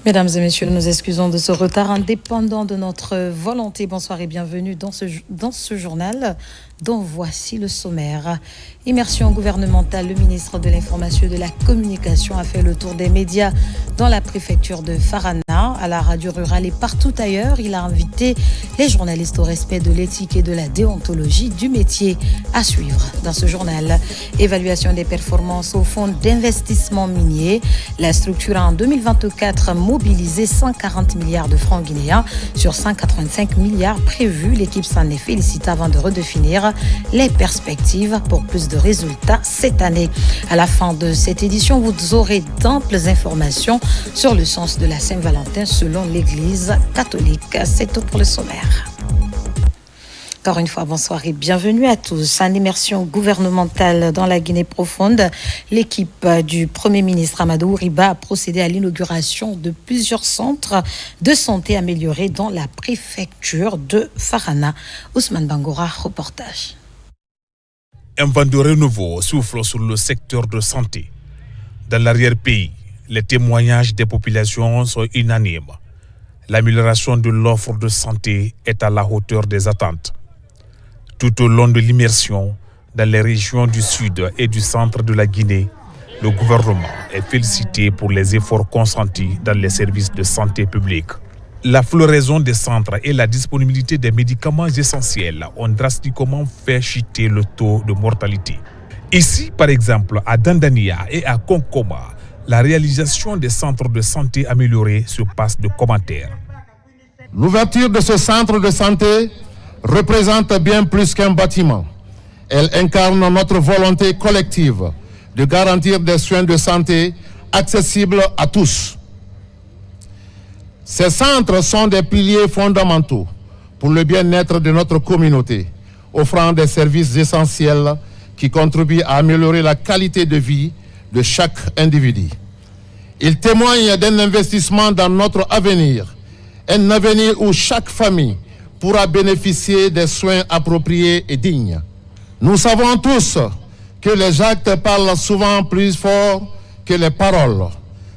Mesdames et messieurs, nous excusons de ce retard indépendant de notre volonté. Bonsoir et bienvenue dans ce journal dont voici le sommaire. Immersion gouvernementale, le ministre de l'Information et de la Communication a fait le tour des médias dans la préfecture de Farana, à la radio rurale et partout ailleurs. Il a invité les journalistes au respect de l'éthique et de la déontologie du métier à suivre dans ce journal. Évaluation des performances au fonds d'investissement minier. La structure a en 2024 mobilisé 140 milliards de francs guinéens sur 185 milliards prévus. L'équipe s'en est félicitée avant de redéfinir les perspectives pour plus de résultats cette année. À la fin de cette édition, vous aurez d'amples informations sur le sens de la Saint-Valentin selon l'Église catholique. C'est tout pour le sommaire. Encore une fois, bonsoir et bienvenue à tous. En immersion gouvernementale dans la Guinée profonde, l'équipe du Premier ministre Amadou Riba a procédé à l'inauguration de plusieurs centres de santé améliorés dans la préfecture de Farana. Ousmane Bangora, reportage. Un vent de renouveau souffle sur le secteur de santé. Dans l'arrière-pays, les témoignages des populations sont unanimes. L'amélioration de l'offre de santé est à la hauteur des attentes. Tout au long de l'immersion, dans les régions du sud et du centre de la Guinée, le gouvernement est félicité pour les efforts consentis dans les services de santé publique. La floraison des centres et la disponibilité des médicaments essentiels ont drastiquement fait chuter le taux de mortalité. Ici, par exemple, à Dandania et à Konkoma, la réalisation des centres de santé améliorés se passe de commentaires. L'ouverture de ce centre de santé représente bien plus qu'un bâtiment. Elle incarne notre volonté collective de garantir des soins de santé accessibles à tous. Ces centres sont des piliers fondamentaux pour le bien-être de notre communauté, offrant des services essentiels qui contribuent à améliorer la qualité de vie de chaque individu. Ils témoignent d'un investissement dans notre avenir, un avenir où chaque famille pourra bénéficier des soins appropriés et dignes. Nous savons tous que les actes parlent souvent plus fort que les paroles.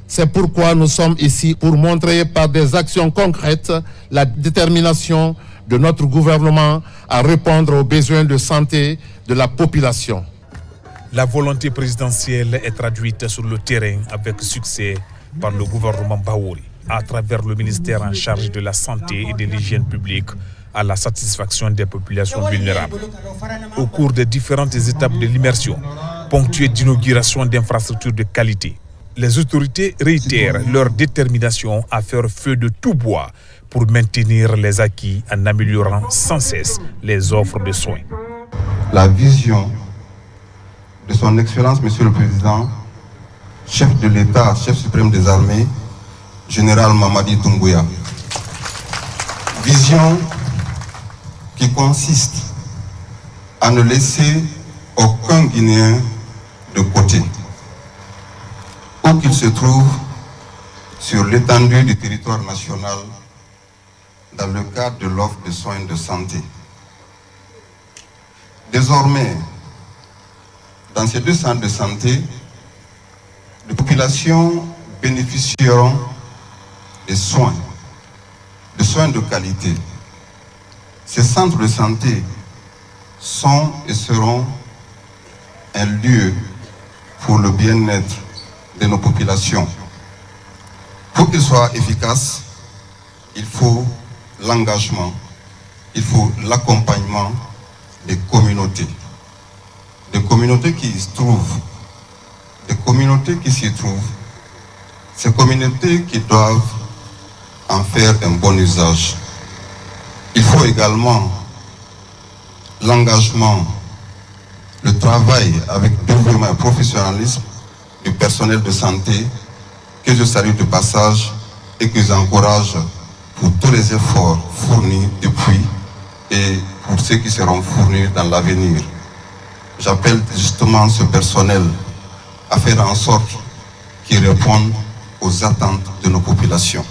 C'est pourquoi nous sommes ici pour montrer par des actions concrètes la détermination de notre gouvernement à répondre aux besoins de santé de la population. La volonté présidentielle est traduite sur le terrain avec succès par le gouvernement Bahouri, à travers le ministère en charge de la santé et de l'hygiène publique, à la satisfaction des populations vulnérables. Au cours des différentes étapes de l'immersion, ponctuées d'inauguration d'infrastructures de qualité, les autorités réitèrent leur détermination à faire feu de tout bois pour maintenir les acquis en améliorant sans cesse les offres de soins. La vision de son Excellence, Monsieur le Président, chef de l'État, chef suprême des armées, général Mamadi Doumbouya. Vision qui consiste à ne laisser aucun Guinéen de côté, où qu'il se trouve sur l'étendue du territoire national dans le cadre de l'offre de soins de santé. Désormais, dans ces deux centres de santé, les populations bénéficieront des soins de qualité. Ces centres de santé sont et seront un lieu pour le bien-être de nos populations. Pour qu'ils soient efficaces, il faut l'engagement, il faut l'accompagnement des communautés. Des communautés qui s'y trouvent, ces communautés qui doivent en faire un bon usage. Il faut également l'engagement, le travail avec dévouement et professionnalisme du personnel de santé que je salue de passage et que j'encourage pour tous les efforts fournis depuis et pour ceux qui seront fournis dans l'avenir. J'appelle justement ce personnel à faire en sorte qu'il réponde aux attentes de nos populations.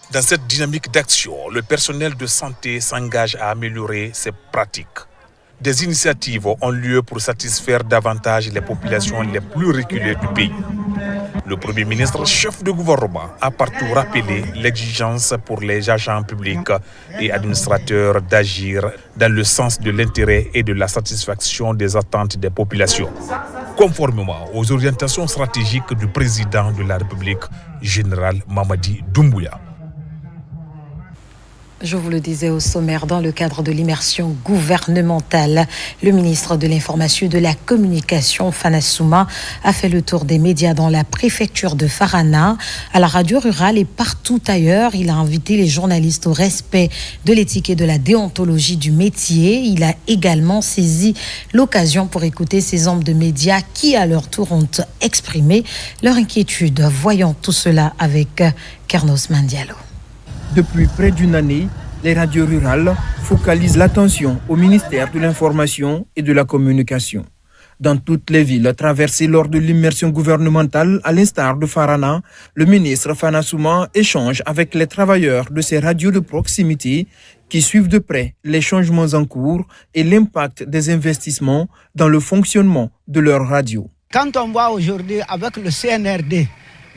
Dans cette dynamique d'action, le personnel de santé s'engage à améliorer ses pratiques. Des initiatives ont lieu pour satisfaire davantage les populations les plus reculées du pays. Le Premier ministre, chef de gouvernement, a partout rappelé l'exigence pour les agents publics et administrateurs d'agir dans le sens de l'intérêt et de la satisfaction des attentes des populations, conformément aux orientations stratégiques du président de la République, général Mamadi Doumbouya. Je vous le disais au sommaire, dans le cadre de l'immersion gouvernementale, le ministre de l'Information et de la Communication, Fana Souma, a fait le tour des médias dans la préfecture de Farana, à la radio rurale et partout ailleurs. Il a invité les journalistes au respect de l'éthique et de la déontologie du métier. Il a également saisi l'occasion pour écouter ces hommes de médias qui, à leur tour, ont exprimé leur inquiétude. Voyons tout cela avec Kernos Mandialo. Depuis près d'une année, les radios rurales focalisent l'attention au ministère de l'Information et de la Communication. Dans toutes les villes traversées lors de l'immersion gouvernementale, à l'instar de Farana, le ministre Fana Souma échange avec les travailleurs de ces radios de proximité qui suivent de près les changements en cours et l'impact des investissements dans le fonctionnement de leurs radios. Quand on voit aujourd'hui avec le CNRD,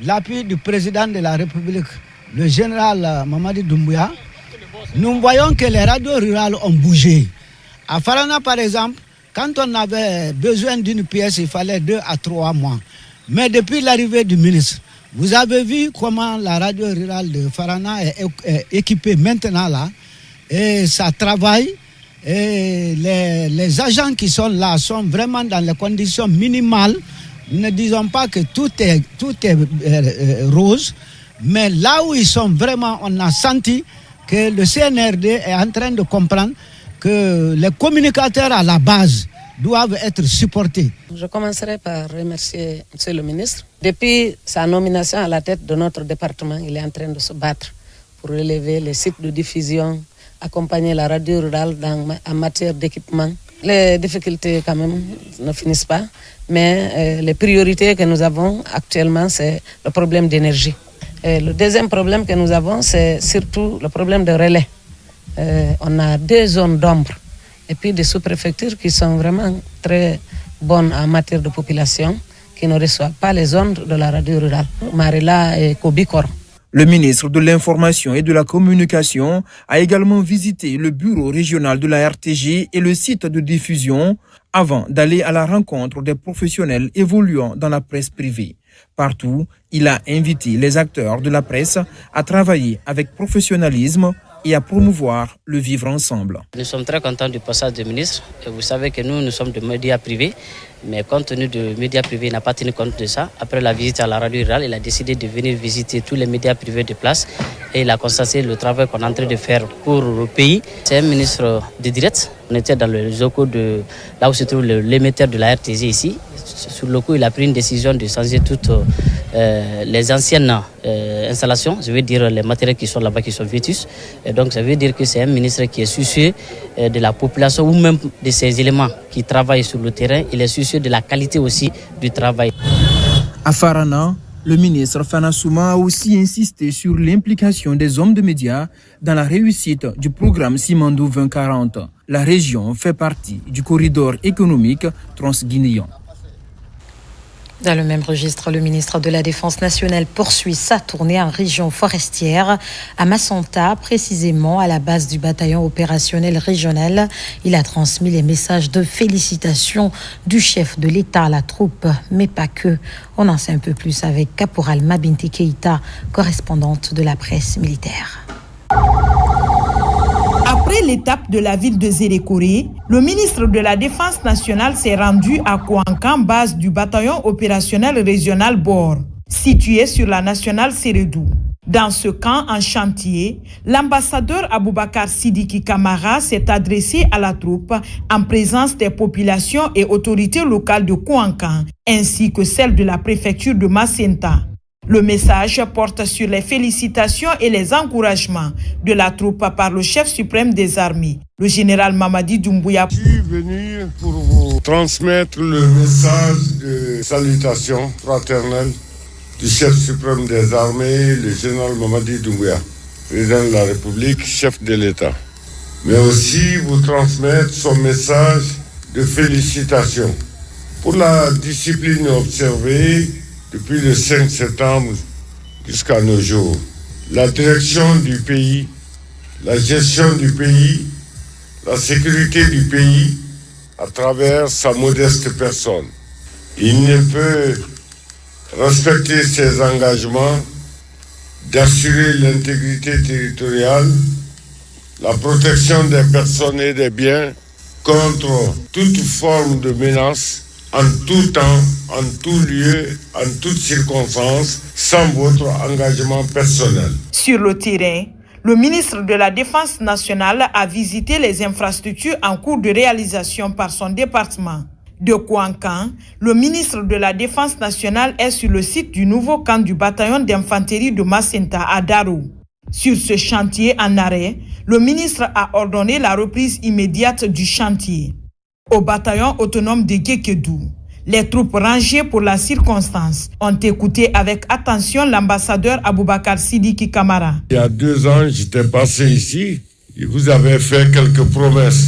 l'appui du président de la République, le général Mamadi Doumbouya, nous voyons que les radios rurales ont bougé. À Farana, par exemple, quand on avait besoin d'une pièce, il fallait 2 à 3 mois. Mais depuis l'arrivée du ministre, vous avez vu comment la radio rurale de Farana est équipée maintenant là, et ça travaille. Et les agents qui sont là sont vraiment dans les conditions minimales. Nous ne disons pas que tout est rose. Mais là où ils sont vraiment, on a senti que le CNRD est en train de comprendre que les communicateurs à la base doivent être supportés. Je commencerai par remercier M. le ministre. Depuis sa nomination à la tête de notre département, il est en train de se battre pour relever les sites de diffusion, accompagner la radio rurale en matière d'équipement. Les difficultés quand même ne finissent pas, mais les priorités que nous avons actuellement, c'est le problème d'énergie. Et le deuxième problème que nous avons, c'est surtout le problème de relais. On a 2 zones d'ombre et puis des sous-préfectures qui sont vraiment très bonnes en matière de population, qui ne reçoivent pas les ondes de la radio rurale, Marela et Kobikor. Le ministre de l'Information et de la Communication a également visité le bureau régional de la RTG et le site de diffusion avant d'aller à la rencontre des professionnels évoluant dans la presse privée. Partout, il a invité les acteurs de la presse à travailler avec professionnalisme et à promouvoir le vivre ensemble. Nous sommes très contents du passage du ministre. Et vous savez que nous sommes des médias privés, mais compte tenu de médias privés, il n'a pas tenu compte de ça. Après la visite à la radio rurale, il a décidé de venir visiter tous les médias privés de place et il a constaté le travail qu'on est en train de faire pour le pays. C'est un ministre de direct. On était dans le locaux de là où se trouve l'émetteur de la RTG ici. Sur le coup, il a pris une décision de changer toutes les anciennes installations, je veux dire les matériels qui sont là-bas, qui sont vétus. Et donc, ça veut dire que c'est un ministre qui est soucieux de la population ou même de ces éléments qui travaillent sur le terrain. Il est soucieux de la qualité aussi du travail. À Farana, le ministre Fana Souma a aussi insisté sur l'implication des hommes de médias dans la réussite du programme Simandou 2040. La région fait partie du corridor économique transguinéen. Dans le même registre, le ministre de la Défense nationale poursuit sa tournée en région forestière, à Massanta, précisément à la base du bataillon opérationnel régional. Il a transmis les messages de félicitations du chef de l'État à la troupe, mais pas que. On en sait un peu plus avec Caporal Mabinti Keïta, correspondante de la presse militaire. Après l'étape de la ville de Zérékoré, le ministre de la Défense nationale s'est rendu à Kouankan, base du bataillon opérationnel régional Bor, situé sur la nationale Sérédou. Dans ce camp en chantier, l'ambassadeur Aboubakar Sidiki Kamara s'est adressé à la troupe en présence des populations et autorités locales de Kouankan, ainsi que celles de la préfecture de Macenta. Le message porte sur les félicitations et les encouragements de la troupe par le chef suprême des armées, le général Mamadi Doumbouya. Je suis venu pour vous transmettre le message de salutation fraternelle du chef suprême des armées, le général Mamadi Doumbouya, président de la République, chef de l'État. Mais aussi vous transmettre son message de félicitations pour la discipline observée depuis le 5 septembre jusqu'à nos jours. La direction du pays, la gestion du pays, la sécurité du pays à travers sa modeste personne. Il ne peut respecter ses engagements d'assurer l'intégrité territoriale, la protection des personnes et des biens contre toute forme de menace, en tout temps, en tout lieu, en toutes circonstances, sans votre engagement personnel. Sur le terrain, le ministre de la Défense nationale a visité les infrastructures en cours de réalisation par son département. De Kouankan, le ministre de la Défense nationale est sur le site du nouveau camp du bataillon d'infanterie de Macenta à Darou. Sur ce chantier en arrêt, le ministre a ordonné la reprise immédiate du chantier. Au bataillon autonome de Guékédou, les troupes rangées pour la circonstance ont écouté avec attention l'ambassadeur Aboubakar Sidiki Kamara. Il y a 2 ans, j'étais passé ici et vous avez fait quelques promesses.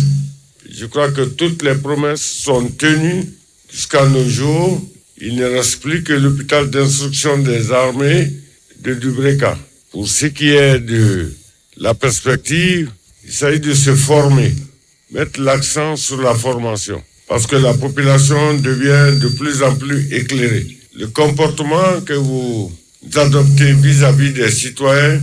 Je crois que toutes les promesses sont tenues jusqu'à nos jours. Il ne reste plus que l'hôpital d'instruction des armées de Dubreka. Pour ce qui est de la perspective, il s'agit de se former, mettre l'accent sur la formation, parce que la population devient de plus en plus éclairée. Le comportement que vous adoptez vis-à-vis des citoyens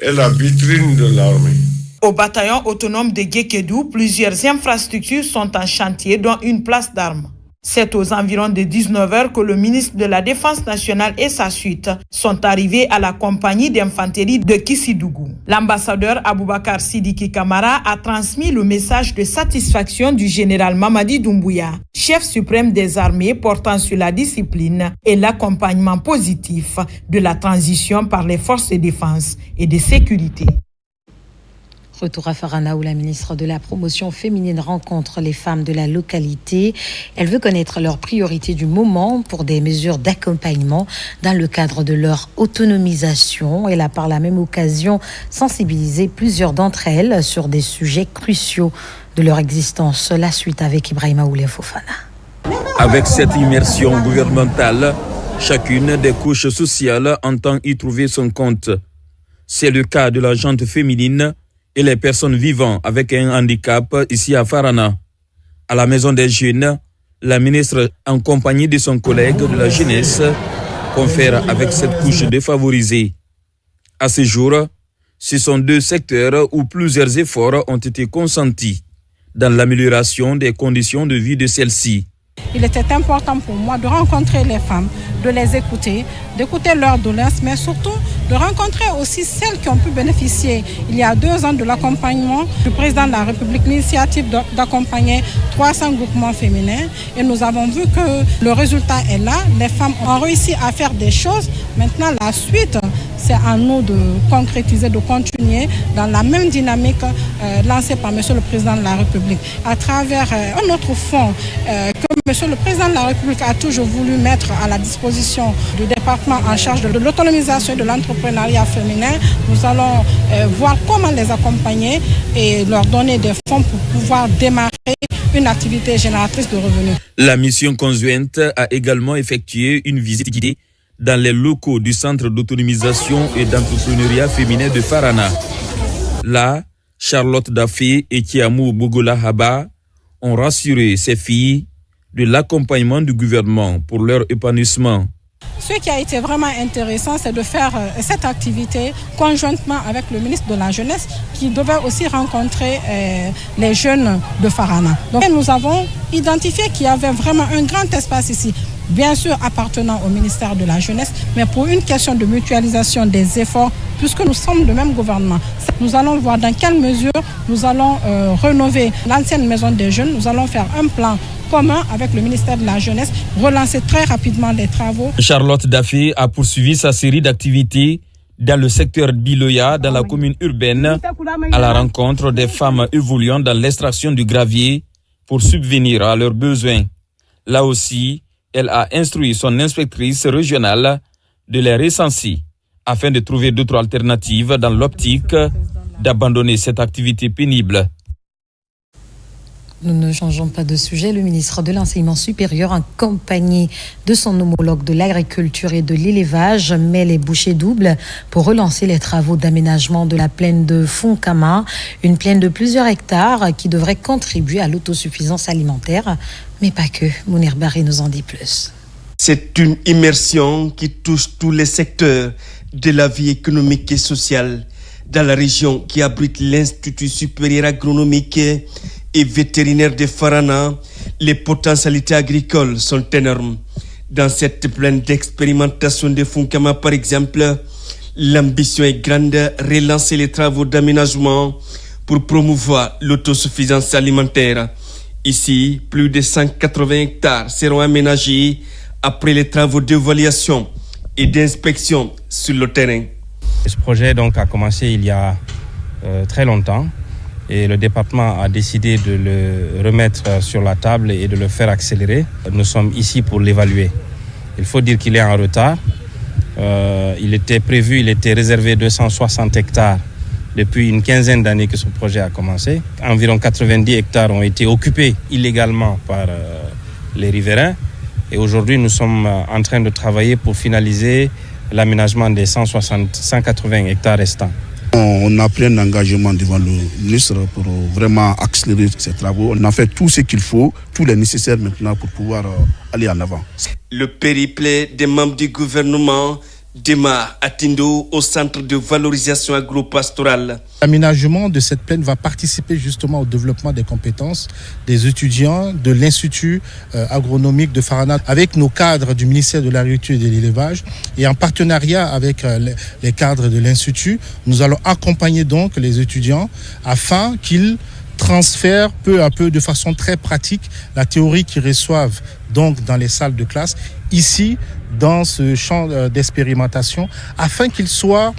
est la vitrine de l'armée. Au bataillon autonome de Guékédou, plusieurs infrastructures sont en chantier, dont une place d'armes. C'est aux environs de 19h que le ministre de la Défense nationale et sa suite sont arrivés à la compagnie d'infanterie de Kissidougou. L'ambassadeur Aboubakar Sidiki Kamara a transmis le message de satisfaction du général Mamadi Doumbouya, chef suprême des armées, portant sur la discipline et l'accompagnement positif de la transition par les forces de défense et de sécurité. Retour à Farana où la ministre de la Promotion féminine rencontre les femmes de la localité. Elle veut connaître leurs priorités du moment pour des mesures d'accompagnement dans le cadre de leur autonomisation. Elle a par la même occasion sensibilisé plusieurs d'entre elles sur des sujets cruciaux de leur existence. La suite avec Ibrahima Oulé Fofana. Avec cette immersion gouvernementale, chacune des couches sociales entend y trouver son compte. C'est le cas de la gente féminine et les personnes vivant avec un handicap ici à Farana. À la Maison des Jeunes, la ministre, en compagnie de son collègue de la jeunesse, confère avec cette couche défavorisée. À ce jour, ce sont 2 secteurs où plusieurs efforts ont été consentis dans l'amélioration des conditions de vie de celles-ci. Il était important pour moi de rencontrer les femmes, de les écouter, d'écouter leurs doléances, mais surtout de rencontrer aussi celles qui ont pu bénéficier il y a 2 ans de l'accompagnement du président de la République, l'initiative d'accompagner 300 groupements féminins. Et nous avons vu que le résultat est là. Les femmes ont réussi à faire des choses. Maintenant, la suite, c'est à nous de concrétiser, de continuer dans la même dynamique lancée par M. le Président de la République. À travers un autre fonds que M. le Président de la République a toujours voulu mettre à la disposition du département en charge de l'autonomisation et de l'entrepreneuriat féminin, nous allons voir comment les accompagner et leur donner des fonds pour pouvoir démarrer une activité génératrice de revenus. La mission conjointe a également effectué une visite guidée dans les locaux du Centre d'autonomisation et d'entrepreneuriat féminin de Farana. Là, Charlotte Daffé et Kiamou Bogola Haba ont rassuré ces filles de l'accompagnement du gouvernement pour leur épanouissement. Ce qui a été vraiment intéressant, c'est de faire cette activité conjointement avec le ministre de la Jeunesse qui devait aussi rencontrer les jeunes de Farana. Donc nous avons identifié qu'il y avait vraiment un grand espace ici, bien sûr appartenant au ministère de la Jeunesse, mais pour une question de mutualisation des efforts, puisque nous sommes le même gouvernement. Nous allons voir dans quelle mesure nous allons rénover l'ancienne maison des jeunes. Nous allons faire un plan commun avec le ministère de la Jeunesse, relancer très rapidement les travaux. Charlotte Daffé a poursuivi sa série d'activités dans le secteur d'Iloya, dans la commune urbaine, à la rencontre des femmes évoluant dans l'extraction du gravier pour subvenir à leurs besoins. Là aussi, elle a instruit son inspectrice régionale de les recenser afin de trouver d'autres alternatives dans l'optique d'abandonner cette activité pénible. Nous ne changeons pas de sujet. Le ministre de l'Enseignement supérieur, en compagnie de son homologue de l'agriculture et de l'élevage, met les bouchées doubles pour relancer les travaux d'aménagement de la plaine de Fonkama, une plaine de plusieurs hectares qui devrait contribuer à l'autosuffisance alimentaire. Mais pas que. Mounir Barry nous en dit plus. C'est une immersion qui touche tous les secteurs de la vie économique et sociale dans la région qui abrite l'Institut supérieur agronomique et vétérinaire de Farana. Les potentialités agricoles sont énormes. Dans cette plaine d'expérimentation de Fonkama, par exemple, l'ambition est grande, relancer les travaux d'aménagement pour promouvoir l'autosuffisance alimentaire. Ici, plus de 180 hectares seront aménagés après les travaux d'évaluation et d'inspection sur le terrain. Ce projet donc a commencé il y a très longtemps et le département a décidé de le remettre sur la table et de le faire accélérer. Nous sommes ici pour l'évaluer. Il faut dire qu'il est en retard. Il était réservé 260 hectares depuis une quinzaine d'années que ce projet a commencé. Environ 90 hectares ont été occupés illégalement par les riverains. Et aujourd'hui, nous sommes en train de travailler pour finaliser l'aménagement des 180 hectares restants. On a pris un engagement devant le ministre pour vraiment accélérer ces travaux. On a fait tout ce qu'il faut, tout le nécessaire maintenant pour pouvoir aller en avant. Le périple des membres du gouvernement démarre à Tindo, au centre de valorisation agro-pastorale. L'aménagement de cette plaine va participer justement au développement des compétences des étudiants de l'Institut agronomique de Farana avec nos cadres du ministère de l'Agriculture et de l'Élevage et en partenariat avec les cadres de l'Institut, nous allons accompagner donc les étudiants afin qu'ils transfèrent peu à peu de façon très pratique la théorie qu'ils reçoivent donc dans les salles de classe ici dans ce champ d'expérimentation afin qu'ils soient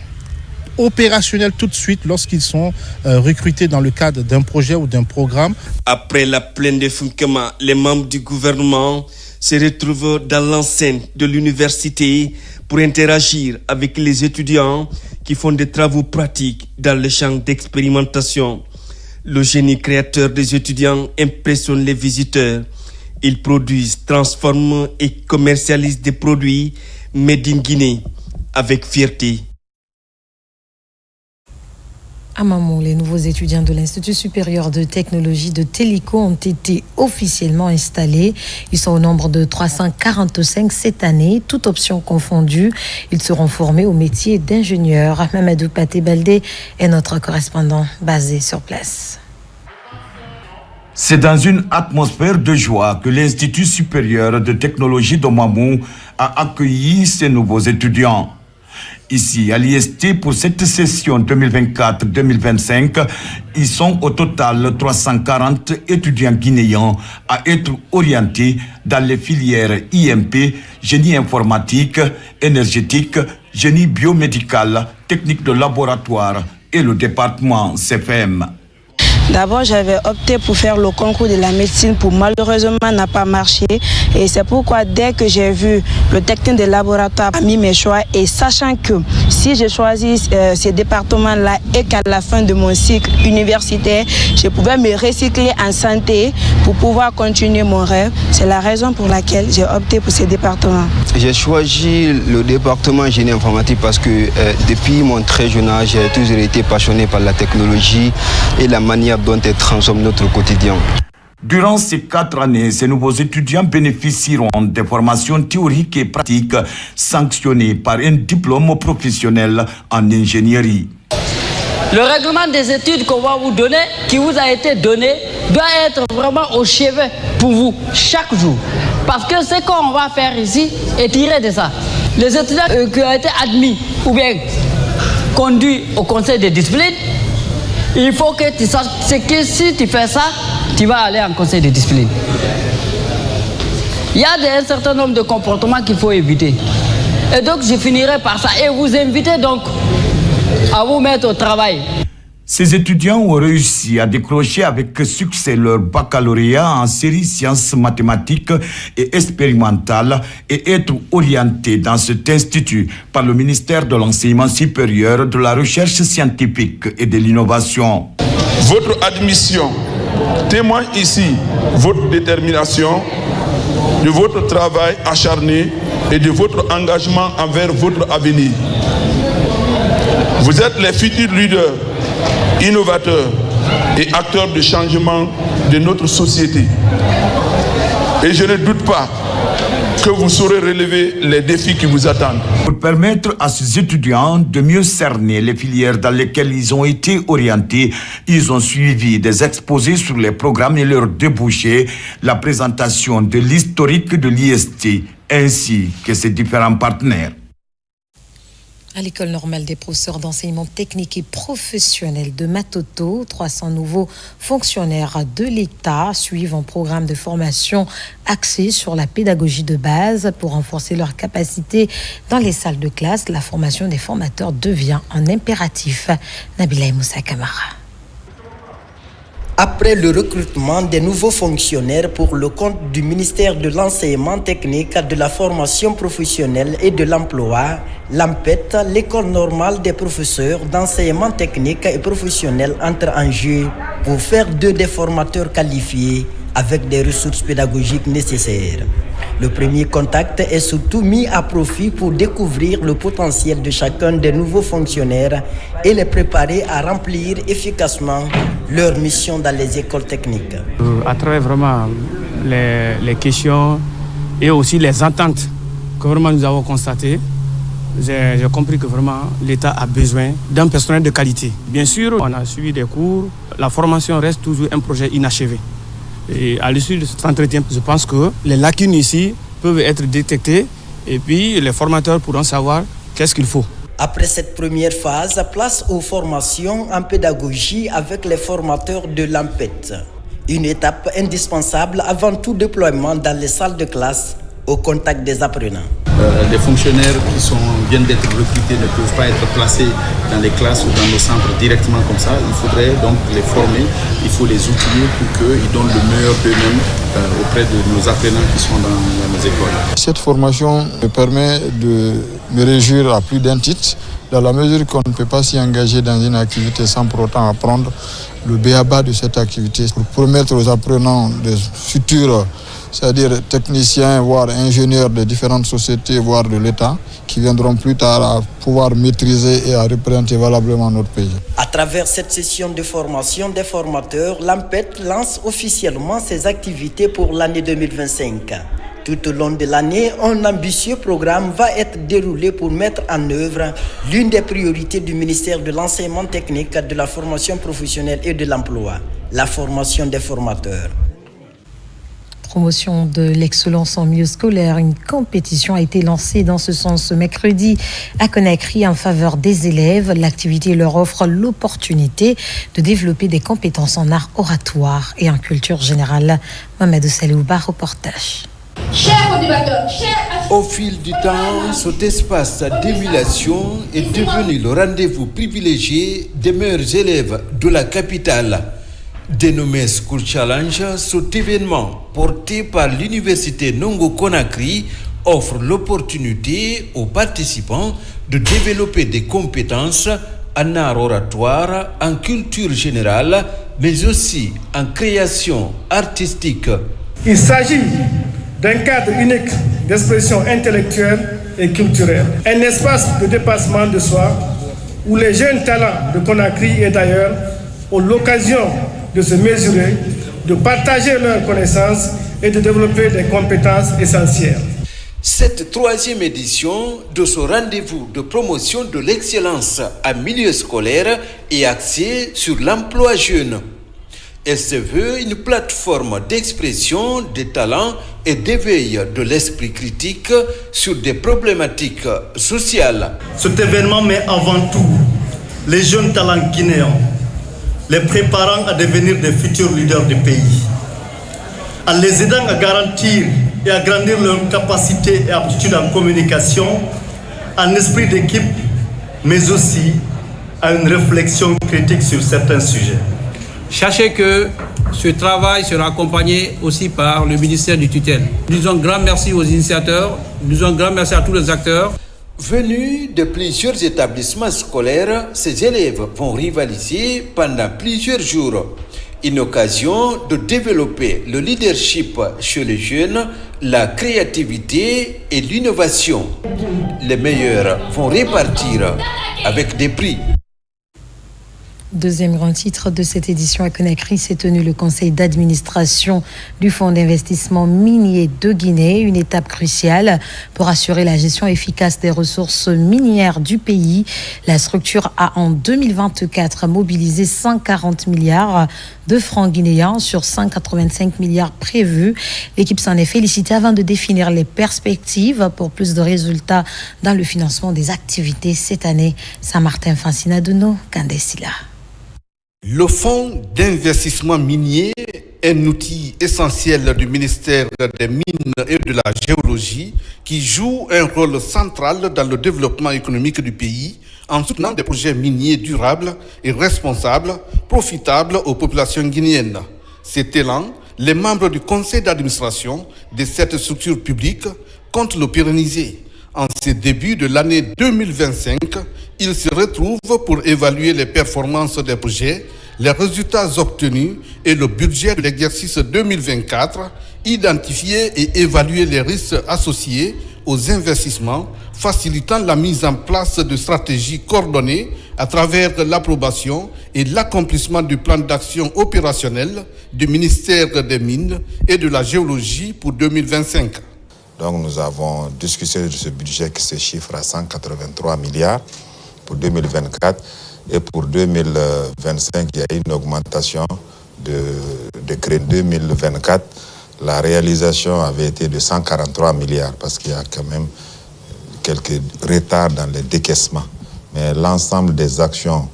opérationnels tout de suite lorsqu'ils sont recrutés dans le cadre d'un projet ou d'un programme. Après la plaine de Fonkama, les membres du gouvernement se retrouvent dans l'enceinte de l'université pour interagir avec les étudiants qui font des travaux pratiques dans le champ d'expérimentation. Le génie créateur des étudiants impressionne les visiteurs. Ils produisent, transforment et commercialisent des produits made in Guinée avec fierté. À Mamou, les nouveaux étudiants de l'Institut supérieur de technologie de Télico ont été officiellement installés. Ils sont au nombre de 345 cette année, toutes options confondues. Ils seront formés au métier d'ingénieur. Mamadou Paté-Baldé est notre correspondant basé sur place. C'est dans une atmosphère de joie que l'Institut supérieur de technologie de Mamou a accueilli ces nouveaux étudiants. Ici, à l'IST, pour cette session 2024-2025, ils sont au total 340 étudiants guinéens à être orientés dans les filières IMP, génie informatique, énergétique, génie biomédical, technique de laboratoire et le département CFM. D'abord, j'avais opté pour faire le concours de la médecine pour malheureusement n'a pas marché. Et c'est pourquoi dès que j'ai vu le technicien de laboratoire a mis mes choix et sachant que si je choisis ces départements-là et qu'à la fin de mon cycle universitaire, je pouvais me recycler en santé pour pouvoir continuer mon rêve, c'est la raison pour laquelle j'ai opté pour ces départements. J'ai choisi le département génie informatique parce que depuis mon très jeune âge, j'ai toujours été passionné par la technologie et la manière dont elle transforme notre quotidien. Durant ces 4 années, ces nouveaux étudiants bénéficieront des formations théoriques et pratiques sanctionnées par un diplôme professionnel en ingénierie. Le règlement des études qu'on va vous donner, qui vous a été donné, doit être vraiment au chevet pour vous, chaque jour. Parce que ce qu'on va faire ici est tiré de ça. Les étudiants qui ont été admis ou bien conduits au conseil de discipline, il faut que tu saches que si tu fais ça, tu vas aller en conseil de discipline. Il y a un certain nombre de comportements qu'il faut éviter. Et donc je finirai par ça. Et vous invitez donc à vous mettre au travail. Ces étudiants ont réussi à décrocher avec succès leur baccalauréat en série sciences mathématiques et expérimentales et être orientés dans cet institut par le ministère de l'Enseignement supérieur, de la Recherche scientifique et de l'Innovation. Votre admission témoigne ici votre détermination, de votre travail acharné et de votre engagement envers votre avenir. Vous êtes les futurs leaders, innovateurs et acteurs de changement de notre société. Et je ne doute pas que vous saurez relever les défis qui vous attendent. Pour permettre à ces étudiants de mieux cerner les filières dans lesquelles ils ont été orientés, ils ont suivi des exposés sur les programmes et leurs débouchés, la présentation de l'historique de l'IST ainsi que ses différents partenaires. À l'École normale des professeurs d'enseignement technique et professionnel de Matoto, 300 nouveaux fonctionnaires de l'État suivent un programme de formation axé sur la pédagogie de base pour renforcer leurs capacités dans les salles de classe. La formation des formateurs devient un impératif. Nabila Moussa Kamara. Après le recrutement des nouveaux fonctionnaires pour le compte du ministère de l'enseignement technique, de la formation professionnelle et de l'emploi, l'AMPET, l'école normale des professeurs d'enseignement technique et professionnel, entre en jeu pour faire d'eux des formateurs qualifiés avec des ressources pédagogiques nécessaires. Le premier contact est surtout mis à profit pour découvrir le potentiel de chacun des nouveaux fonctionnaires et les préparer à remplir efficacement leur mission dans les écoles techniques. À travers vraiment les questions et aussi les ententes que vraiment nous avons constatées, j'ai compris que vraiment l'État a besoin d'un personnel de qualité. Bien sûr, on a suivi des cours, la formation reste toujours un projet inachevé. Et à l'issue de cet entretien, je pense que les lacunes ici peuvent être détectées et puis les formateurs pourront savoir qu'est-ce qu'il faut. Après cette première phase, place aux formations en pédagogie avec les formateurs de l'AMPET. Une étape indispensable avant tout déploiement dans les salles de classe au contact des apprenants. Les fonctionnaires qui viennent d'être recrutés ne peuvent pas être placés dans les classes ou dans nos centres directement comme ça. Il faudrait donc les former, il faut les outiller pour qu'ils donnent le meilleur d'eux-mêmes auprès de nos apprenants qui sont dans nos écoles. Cette formation me permet de me réjouir à plus d'un titre, dans la mesure qu'on ne peut pas s'y engager dans une activité sans pour autant apprendre le b.a.-ba de cette activité pour promettre aux apprenants des futurs, c'est-à-dire techniciens, voire ingénieurs de différentes sociétés, voire de l'État, qui viendront plus tard à pouvoir maîtriser et à représenter valablement notre pays. À travers cette session de formation des formateurs, l'AMPET lance officiellement ses activités pour l'année 2025. Tout au long de l'année, un ambitieux programme va être déroulé pour mettre en œuvre l'une des priorités du ministère de l'enseignement technique, de la formation professionnelle et de l'emploi, la formation des formateurs. Promotion de l'excellence en milieu scolaire. Une compétition a été lancée dans ce sens ce mercredi à Conakry en faveur des élèves. L'activité leur offre l'opportunité de développer des compétences en art oratoire et en culture générale. Mohamed Salouba, reportage. Chers débatteurs, au fil du temps, cet espace d'émulation est devenu le rendez-vous privilégié des meilleurs élèves de la capitale. Dénommé School Challenge, cet événement porté par l'université Nongo Conakry offre l'opportunité aux participants de développer des compétences en art oratoire, en culture générale, mais aussi en création artistique. Il s'agit d'un cadre unique d'expression intellectuelle et culturelle. Un espace de dépassement de soi où les jeunes talents de Conakry et d'ailleurs ont l'occasion de se mesurer, de partager leurs connaissances et de développer des compétences essentielles. Cette troisième édition de ce rendez-vous de promotion de l'excellence en milieu scolaire est axée sur l'emploi jeune. Elle se veut une plateforme d'expression des talents et d'éveil de l'esprit critique sur des problématiques sociales. Cet événement met avant tout les jeunes talents guinéens, les préparant à devenir des futurs leaders du pays, en les aidant à garantir et à grandir leurs capacités et aptitudes en communication, en esprit d'équipe, mais aussi à une réflexion critique sur certains sujets. Sachez que ce travail sera accompagné aussi par le ministère du tutelle. Nous disons grand merci aux initiateurs, nous disons grand merci à tous les acteurs. Venus de plusieurs établissements scolaires, ces élèves vont rivaliser pendant plusieurs jours. Une occasion de développer le leadership chez les jeunes, la créativité et l'innovation. Les meilleurs vont répartir avec des prix. Deuxième grand titre de cette édition à Conakry s'est tenu le conseil d'administration du Fonds d'investissement minier de Guinée, une étape cruciale pour assurer la gestion efficace des ressources minières du pays. La structure a en 2024 mobilisé 140 milliards de francs guinéens sur 185 milliards prévus. L'équipe s'en est félicitée avant de définir les perspectives pour plus de résultats dans le financement des activités cette année. Saint-Martin Fancinadono, Kandesila. Le Fonds d'investissement minier est un outil essentiel du ministère des Mines et de la Géologie qui joue un rôle central dans le développement économique du pays en soutenant des projets miniers durables et responsables, profitables aux populations guinéennes. Cet élan, les membres du conseil d'administration de cette structure publique comptent le pérenniser. En ce début de l'année 2025, ils se retrouvent pour évaluer les performances des projets, les résultats obtenus et le budget de l'exercice 2024, identifier et évaluer les risques associés aux investissements, facilitant la mise en place de stratégies coordonnées à travers l'approbation et l'accomplissement du plan d'action opérationnel du ministère des Mines et de la Géologie pour 2025. Donc nous avons discuté de ce budget qui se chiffre à 183 milliards pour 2024 et pour 2025 il y a eu une augmentation de crédit. 2024 la réalisation avait été de 143 milliards parce qu'il y a quand même quelques retards dans les décaissements. Mais l'ensemble des actions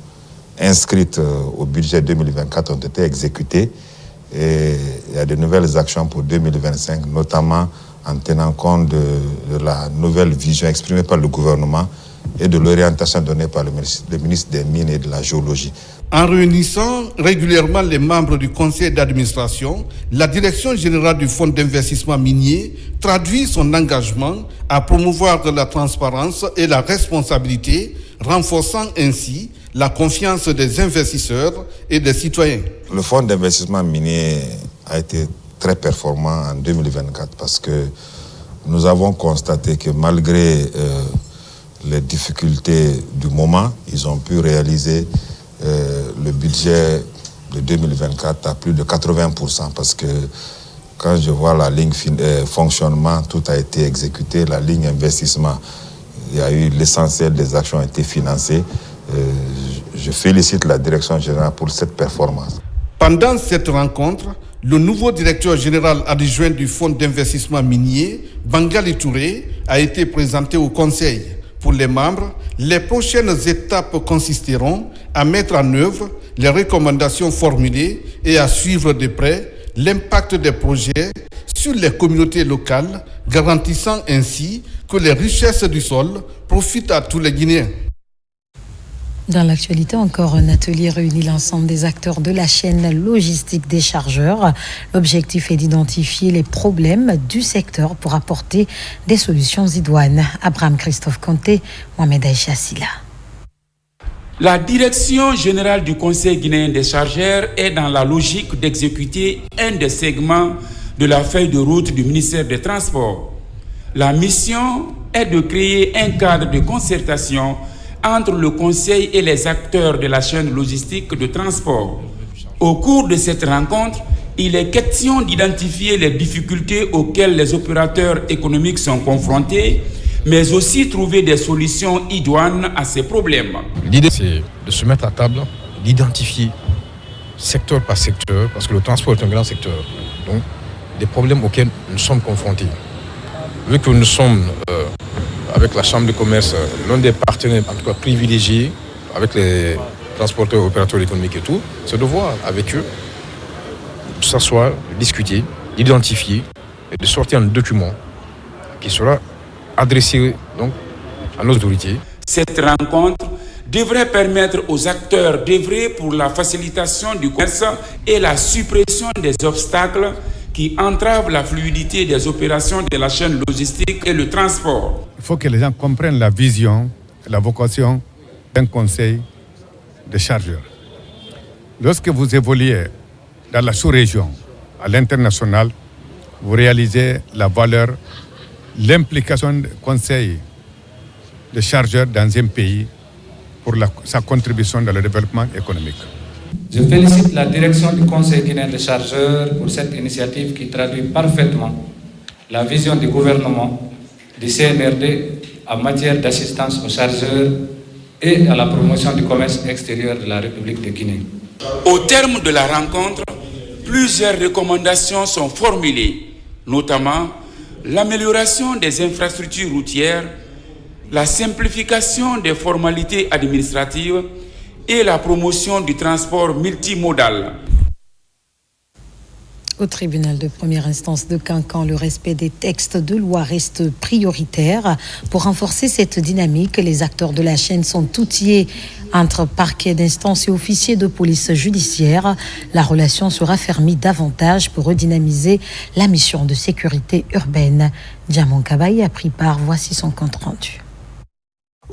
inscrites au budget 2024 ont été exécutées et il y a de nouvelles actions pour 2025, notamment en tenant compte de la nouvelle vision exprimée par le gouvernement et de l'orientation donnée par le ministre des Mines et de la Géologie. En réunissant régulièrement les membres du conseil d'administration, la direction générale du Fonds d'investissement minier traduit son engagement à promouvoir la transparence et la responsabilité, renforçant ainsi la confiance des investisseurs et des citoyens. Le Fonds d'investissement minier a été très performant en 2024 parce que nous avons constaté que malgré les difficultés du moment, ils ont pu réaliser le budget de 2024 à plus de 80% parce que quand je vois la ligne fonctionnement, tout a été exécuté, la ligne investissement, il y a eu l'essentiel des actions ont été financées. Je félicite la direction générale pour cette performance. Pendant cette rencontre, le nouveau directeur général adjoint du Fonds d'investissement minier, Bangali Touré, a été présenté au Conseil. Pour les membres, les prochaines étapes consisteront à mettre en œuvre les recommandations formulées et à suivre de près l'impact des projets sur les communautés locales, garantissant ainsi que les richesses du sol profitent à tous les Guinéens. Dans l'actualité, encore un atelier réunit l'ensemble des acteurs de la chaîne logistique des chargeurs. L'objectif est d'identifier les problèmes du secteur pour apporter des solutions idoines. Abraham Christophe Conté, Mohamed Aïcha Silla. La direction générale du Conseil guinéen des chargeurs est dans la logique d'exécuter un des segments de la feuille de route du ministère des Transports. La mission est de créer un cadre de concertation entre le Conseil et les acteurs de la chaîne logistique de transport. Au cours de cette rencontre, il est question d'identifier les difficultés auxquelles les opérateurs économiques sont confrontés, mais aussi trouver des solutions idoines à ces problèmes. L'idée, c'est de se mettre à table, d'identifier secteur par secteur, parce que le transport est un grand secteur, donc des problèmes auxquels nous sommes confrontés. Vu que nous sommes avec la Chambre de commerce, l'un des partenaires en tout cas privilégiés avec les transporteurs, opérateurs économiques et tout, c'est de voir avec eux, de s'asseoir, de discuter, d'identifier et de sortir un document qui sera adressé donc à nos autorités. Cette rencontre devrait permettre aux acteurs d'œuvrer pour la facilitation du commerce et la suppression des obstacles qui entravent la fluidité des opérations de la chaîne logistique et le transport. Il faut que les gens comprennent la vision, la vocation d'un conseil de chargeurs. Lorsque vous évoluez dans la sous-région, à l'international, vous réalisez la valeur, l'implication du conseil de chargeurs dans un pays pour sa contribution dans le développement économique. Je félicite la direction du Conseil guinéen des chargeurs pour cette initiative qui traduit parfaitement la vision du gouvernement du CNRD en matière d'assistance aux chargeurs et à la promotion du commerce extérieur de la République de Guinée. Au terme de la rencontre, plusieurs recommandations sont formulées, notamment l'amélioration des infrastructures routières, la simplification des formalités administratives et la promotion du transport multimodal. Au tribunal de première instance de Cancan, le respect des textes de loi reste prioritaire. Pour renforcer cette dynamique, les acteurs de la chaîne sont outillés entre parquets d'instance et officiers de police judiciaire. La relation sera fermée davantage pour redynamiser la mission de sécurité urbaine. Diamant Kabaye a pris part, voici son compte rendu.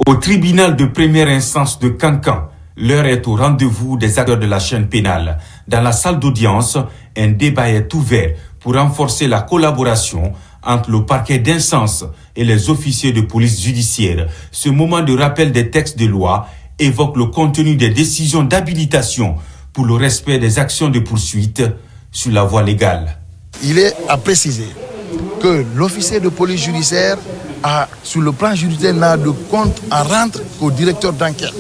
Au tribunal de première instance de Cancan, l'heure est au rendez-vous des acteurs de la chaîne pénale. Dans la salle d'audience, un débat est ouvert pour renforcer la collaboration entre le parquet d'instance et les officiers de police judiciaire. Ce moment de rappel des textes de loi évoque le contenu des décisions d'habilitation pour le respect des actions de poursuite sur la voie légale. Il est à préciser que l'officier de police judiciaire sur le plan judiciaire, n'a de compte à rendre qu'au directeur d'enquête.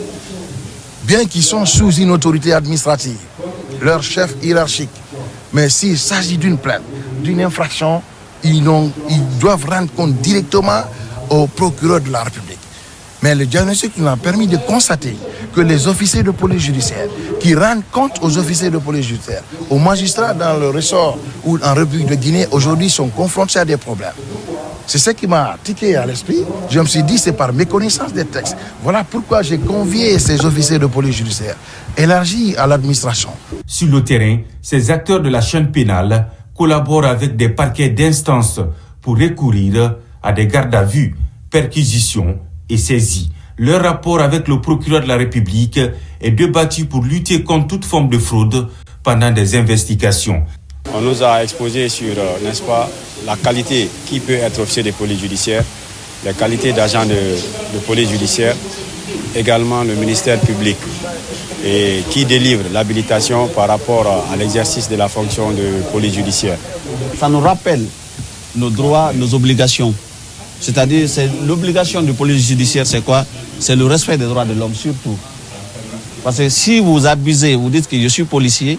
Bien qu'ils sont sous une autorité administrative, leur chef hiérarchique, mais s'il s'agit d'une plainte, d'une infraction, ils doivent rendre compte directement au procureur de la République. Mais le diagnostic nous a permis de constater que les officiers de police judiciaire qui rendent compte aux officiers de police judiciaire, aux magistrats dans le ressort ou en République de Guinée, aujourd'hui sont confrontés à des problèmes. C'est ce qui m'a tiqué à l'esprit. Je me suis dit, c'est par méconnaissance des textes. Voilà pourquoi j'ai convié ces officiers de police judiciaire, élargis à l'administration. Sur le terrain, ces acteurs de la chaîne pénale collaborent avec des parquets d'instance pour recourir à des gardes à vue, perquisitions et saisies. Leur rapport avec le procureur de la République est débattu pour lutter contre toute forme de fraude pendant des investigations. On nous a exposé sur, n'est-ce pas, la qualité qui peut être officier de police judiciaire, les qualités d'agent de police judiciaire, également le ministère public, et qui délivre l'habilitation par rapport à l'exercice de la fonction de police judiciaire. Ça nous rappelle nos droits, nos obligations. C'est-à-dire, l'obligation de police judiciaire, c'est quoi? C'est le respect des droits de l'homme surtout. Parce que si vous abusez, vous dites que je suis policier,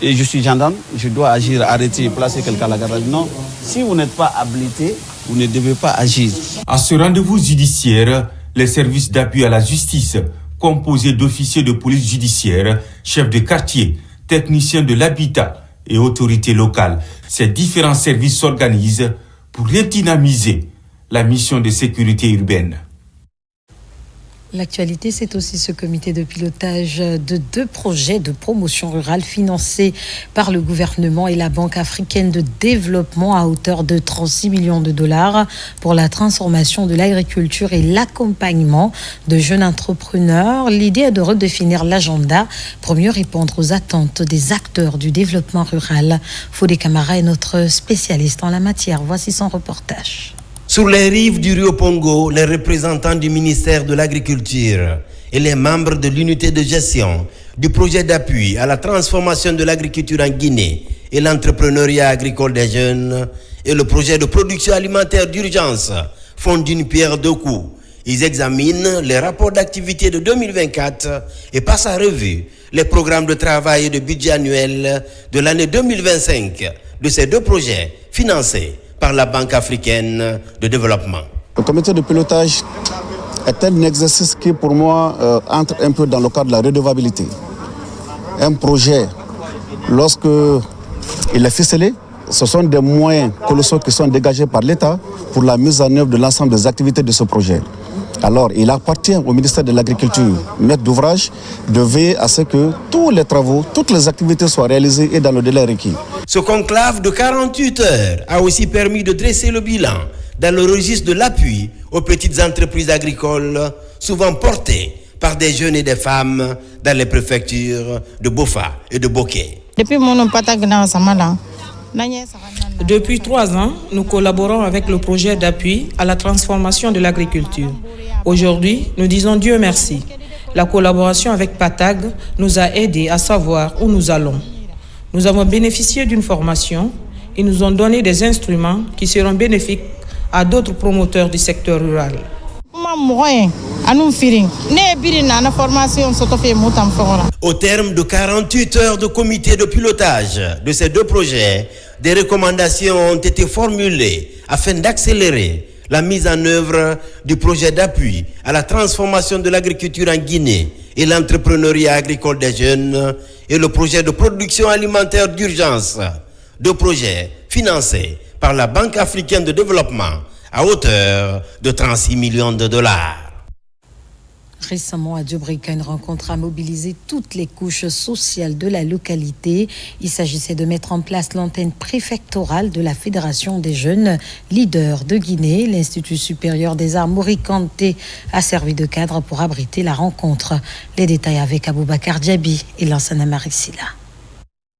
et je suis gendarme, je dois agir, arrêter, placer quelqu'un à la garde. Non, si vous n'êtes pas habilité, vous ne devez pas agir. À ce rendez-vous judiciaire, les services d'appui à la justice, composés d'officiers de police judiciaire, chefs de quartier, techniciens de l'habitat et autorités locales, ces différents services s'organisent pour redynamiser la mission de sécurité urbaine. L'actualité, c'est aussi ce comité de pilotage de 2 projets de promotion rurale financés par le gouvernement et la Banque africaine de développement à hauteur de 36 millions de dollars pour la transformation de l'agriculture et l'accompagnement de jeunes entrepreneurs. L'idée est de redéfinir l'agenda pour mieux répondre aux attentes des acteurs du développement rural. Fodé Camara est notre spécialiste en la matière. Voici son reportage. Sur les rives du Rio Pongo, les représentants du ministère de l'Agriculture et les membres de l'unité de gestion du projet d'appui à la transformation de l'agriculture en Guinée et l'entrepreneuriat agricole des jeunes et le projet de production alimentaire d'urgence font d'une pierre 2 coups. Ils examinent les rapports d'activité de 2024 et passent à revue les programmes de travail et de budget annuel de l'année 2025 de ces 2 projets financés par la Banque africaine de développement. Le comité de pilotage est un exercice qui, pour moi, entre un peu dans le cadre de la redevabilité. Un projet, lorsque il est ficelé, ce sont des moyens colossaux qui sont dégagés par l'État pour la mise en œuvre de l'ensemble des activités de ce projet. Alors, il appartient au ministère de l'Agriculture, maître d'ouvrage, de veiller à ce que tous les travaux, toutes les activités soient réalisées et dans le délai requis. Ce conclave de 48 heures a aussi permis de dresser le bilan dans le registre de l'appui aux petites entreprises agricoles, souvent portées par des jeunes et des femmes dans les préfectures de Bofa et de Boké. Depuis 3 ans, nous collaborons avec le projet d'appui à la transformation de l'agriculture. Aujourd'hui, nous disons Dieu merci. La collaboration avec PATAG nous a aidés à savoir où nous allons. Nous avons bénéficié d'une formation et nous ont donné des instruments qui seront bénéfiques à d'autres promoteurs du secteur rural. Au terme de 48 heures de comité de pilotage de ces 2 projets, des recommandations ont été formulées afin d'accélérer la mise en œuvre du projet d'appui à la transformation de l'agriculture en Guinée et l'entrepreneuriat agricole des jeunes et le projet de production alimentaire d'urgence. 2 projets financés par la Banque africaine de développement à hauteur de 36 millions de dollars. Récemment, à Djobrika, une rencontre a mobilisé toutes les couches sociales de la localité. Il s'agissait de mettre en place l'antenne préfectorale de la Fédération des jeunes leaders de Guinée. L'Institut supérieur des arts Morikante a servi de cadre pour abriter la rencontre. Les détails avec Aboubakar Diaby et Lansana Marissila.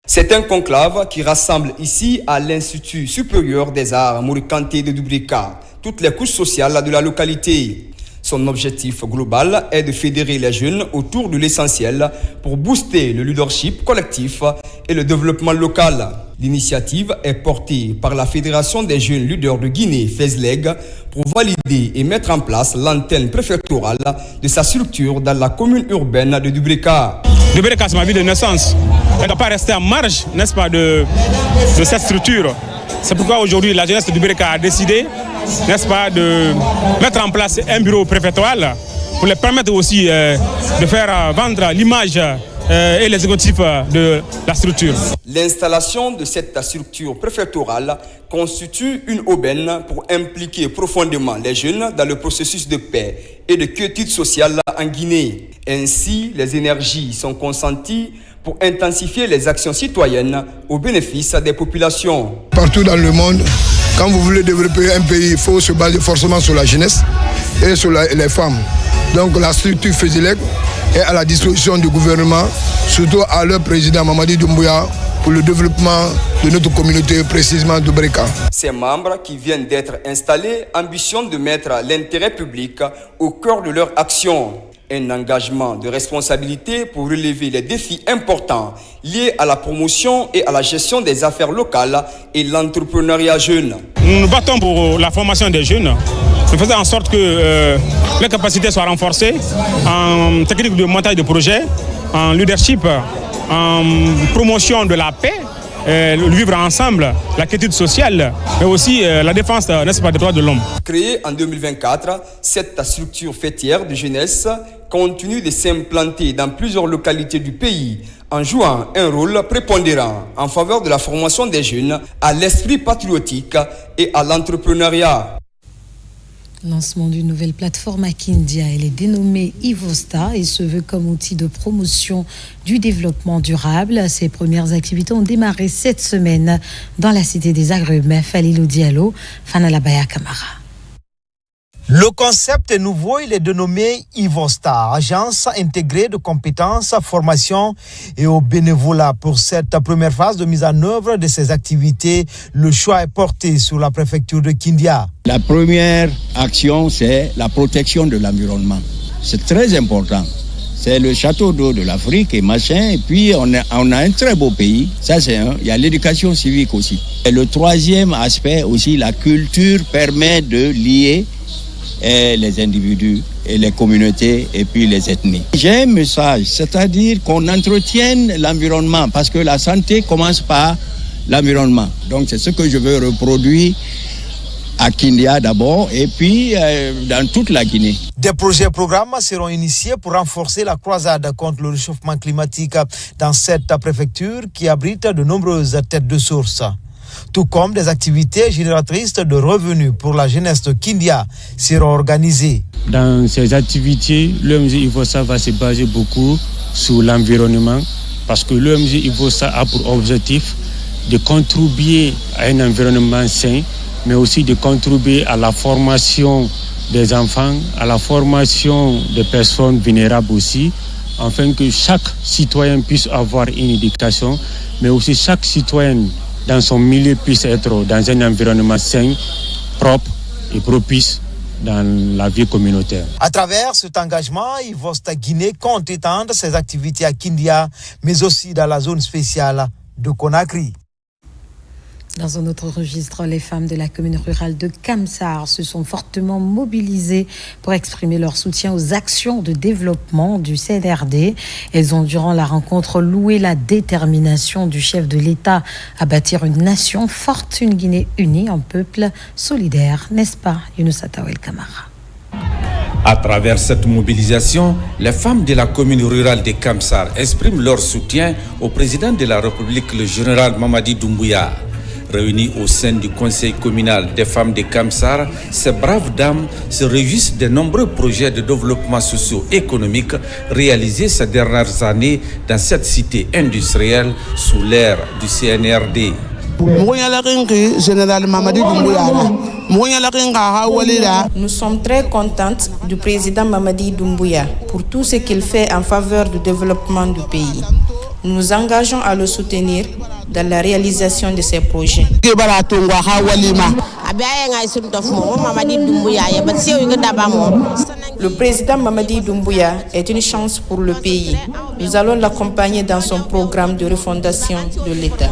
C'est un conclave qui rassemble ici à l'Institut supérieur des arts Morikante de Djobrika toutes les couches sociales de la localité. Son objectif global est de fédérer les jeunes autour de l'essentiel pour booster le leadership collectif et le développement local. L'initiative est portée par la Fédération des jeunes leaders de Guinée, FESLEG, pour valider et mettre en place l'antenne préfectorale de sa structure dans la commune urbaine de Djobrika. Djobrika, c'est ma ville de naissance. Elle ne doit pas rester en marge, n'est-ce pas, de cette structure. C'est pourquoi aujourd'hui la jeunesse de Djobrika a décidé, n'est-ce pas, de mettre en place un bureau préfectoral pour les permettre aussi de faire vendre l'image et les objectifs de la structure. L'installation de cette structure préfectorale constitue une aubaine pour impliquer profondément les jeunes dans le processus de paix et de quiétude sociale en Guinée. Ainsi, les énergies sont consenties pour intensifier les actions citoyennes au bénéfice des populations. Partout dans le monde, quand vous voulez développer un pays, il faut se baser forcément sur la jeunesse et sur les femmes. Donc la structure FESLEG est à la disposition du gouvernement, surtout à leur président Mamadi Doumbouya, pour le développement de notre communauté, précisément de Djobrika. Ces membres qui viennent d'être installés ambitionnent de mettre l'intérêt public au cœur de leur action. Un engagement de responsabilité pour relever les défis importants liés à la promotion et à la gestion des affaires locales et l'entrepreneuriat jeune. Nous nous battons pour la formation des jeunes. Nous faisons en sorte que les capacités soient renforcées en technique de montage de projets, en leadership, en promotion de la paix, le vivre ensemble, la quiétude sociale, mais aussi la défense, n'est-ce pas, des droits de l'homme. Créée en 2024, cette structure fêtière de jeunesse continue de s'implanter dans plusieurs localités du pays en jouant un rôle prépondérant en faveur de la formation des jeunes à l'esprit patriotique et à l'entrepreneuriat. Lancement d'une nouvelle plateforme à Kindia. Elle est dénommée Ivosta et se veut comme outil de promotion du développement durable. Ses premières activités ont démarré cette semaine dans la cité des agrumes. Falilou Diallo, Fanalabaya Kamara. Le concept est nouveau, il est dénommé Ivosta, agence intégrée de compétences, formation et au bénévolat. Pour cette première phase de mise en œuvre de ces activités, le choix est porté sur la préfecture de Kindia. La première action, c'est la protection de l'environnement. C'est très important. C'est le château d'eau de l'Afrique et machin. Et puis, on a un très beau pays. Ça, c'est un. Il y a l'éducation civique aussi. Et le troisième aspect aussi, la culture permet de lier les individus et les communautés et puis les ethnies. J'ai un message, c'est-à-dire qu'on entretienne l'environnement parce que la santé commence par l'environnement. Donc c'est ce que je veux reproduire à Kindia d'abord et puis dans toute la Guinée. Des projets et programmes seront initiés pour renforcer la croisade contre le réchauffement climatique dans cette préfecture qui abrite de nombreuses têtes de source. Tout comme des activités génératrices de revenus pour la jeunesse de Kindia seront organisées. Dans ces activités, l'ONG Ivosta va se baser beaucoup sur l'environnement parce que l'ONG Ivosta a pour objectif de contribuer à un environnement sain, mais aussi de contribuer à la formation des enfants, à la formation des personnes vulnérables aussi, afin que chaque citoyen puisse avoir une éducation, mais aussi chaque citoyen dans son milieu puisse être dans un environnement sain, propre et propice dans la vie communautaire. À travers cet engagement, Ivosta Guinée compte étendre ses activités à Kindia, mais aussi dans la zone spéciale de Conakry. Dans un autre registre, les femmes de la commune rurale de Kamsar se sont fortement mobilisées pour exprimer leur soutien aux actions de développement du CNRD. Elles ont, durant la rencontre, loué la détermination du chef de l'État à bâtir une nation forte, une Guinée unie, un peuple solidaire. N'est-ce pas, Younoussa Tawel Kamara? À travers cette mobilisation, les femmes de la commune rurale de Kamsar expriment leur soutien au président de la République, le général Mamadi Doumbouya. Réunies au sein du conseil communal des femmes de Kamsar, ces braves dames se réjouissent des nombreux projets de développement socio-économique réalisés ces dernières années dans cette cité industrielle sous l'ère du CNRD. Nous sommes très contentes du président Mamadi Doumbouya pour tout ce qu'il fait en faveur du développement du pays. Nous nous engageons à le soutenir dans la réalisation de ces projets. Le président Mamadi Doumbouya est une chance pour le pays. Nous allons l'accompagner dans son programme de refondation de l'État.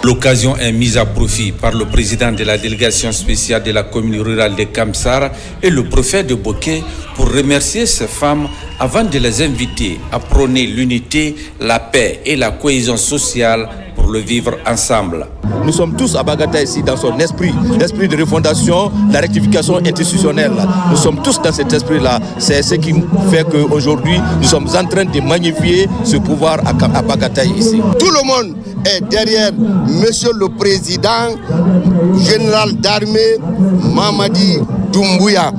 L'occasion est mise à profit par le président de la délégation spéciale de la commune rurale de Kamsar et le préfet de Boké pour remercier ces femmes avant de les inviter à prôner l'unité, la paix et la cohésion sociale pour le vivre ensemble. Nous sommes tous à Bagata ici dans son esprit, l'esprit de refondation, la rectification institutionnelle. Nous sommes tous dans cet esprit-là. C'est ce qui fait qu'aujourd'hui, nous sommes en train de magnifier ce pouvoir à Bagata ici. Tout le monde est derrière Monsieur le Président, général d'armée Mamadi Doumbouya.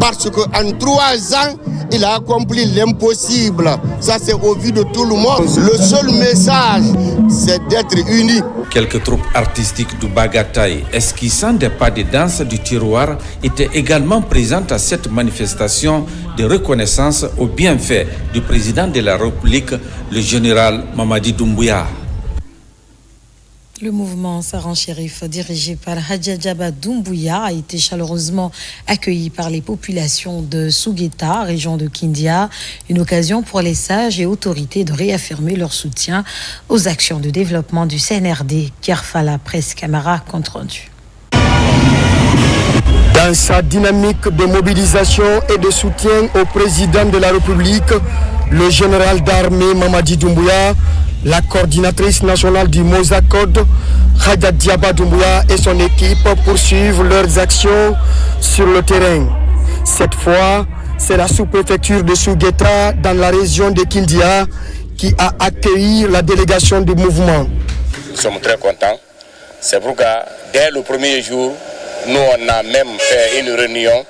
Parce qu'en 3 ans, il a accompli l'impossible. Ça, c'est au vu de tout le monde. Le seul message, c'est d'être unis. Quelques troupes artistiques du Bagataï, esquissant des pas de danse du tiroir, étaient également présentes à cette manifestation de reconnaissance aux bienfaits du président de la République, le général Mamadi Doumbouya. Le mouvement Saran Chérif, dirigé par Hadja Djaba Doumbouya, a été chaleureusement accueilli par les populations de Sougueta, région de Kindia. Une occasion pour les sages et autorités de réaffirmer leur soutien aux actions de développement du CNRD. Kerfala Presse Camara, compte rendu. Dans sa dynamique de mobilisation et de soutien au président de la République, le général d'armée Mamadi Doumbouya, la coordinatrice nationale du Mozakod, Hadja Djaba Doumbouya et son équipe poursuivent leurs actions sur le terrain. Cette fois, c'est la sous-préfecture de Sougueta dans la région de Kindia qui a accueilli la délégation du mouvement. Nous sommes très contents. C'est pourquoi, dès le premier jour, nous on a même fait une réunion.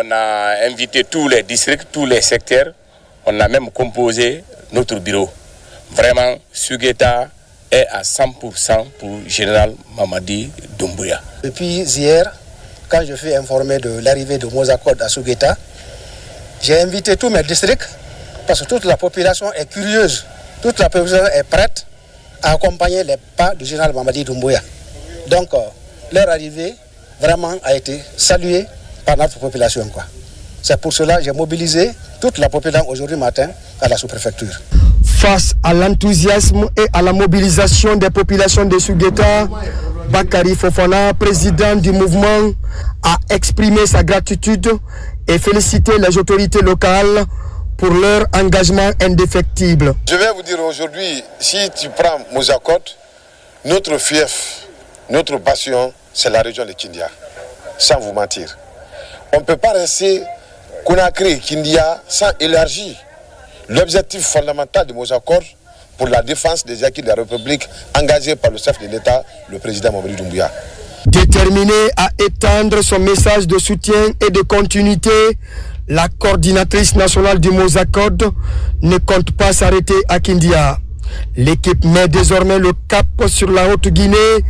On a invité tous les districts, tous les secteurs. On a même composé notre bureau. Vraiment, Sougueta est à 100% pour le général Mamadi Doumbouya. Depuis hier, quand je fus informé de l'arrivée de Mozakod à Sougueta, j'ai invité tous mes districts parce que toute la population est curieuse, toute la population est prête à accompagner les pas du général Mamadi Doumbouya. Donc, leur arrivée vraiment a été saluée par notre population. C'est pour cela que j'ai mobilisé toute la population aujourd'hui matin à la sous-préfecture. Face à l'enthousiasme et à la mobilisation des populations de Sougueta, Bakari Fofana, président du mouvement, a exprimé sa gratitude et félicité les autorités locales pour leur engagement indéfectible. Je vais vous dire aujourd'hui, si tu prends Mozakot, notre fief, notre passion, c'est la région de Kindia, sans vous mentir. On ne peut pas rester Conakry, Kindia, sans élargir l'objectif fondamental de Mozakot pour la défense des acquis de la République engagé par le chef de l'État, le président Mamadi Doumbouya. Déterminée à étendre son message de soutien et de continuité, la coordinatrice nationale du Mozakot ne compte pas s'arrêter à Kindia. L'équipe met désormais le cap sur la Haute-Guinée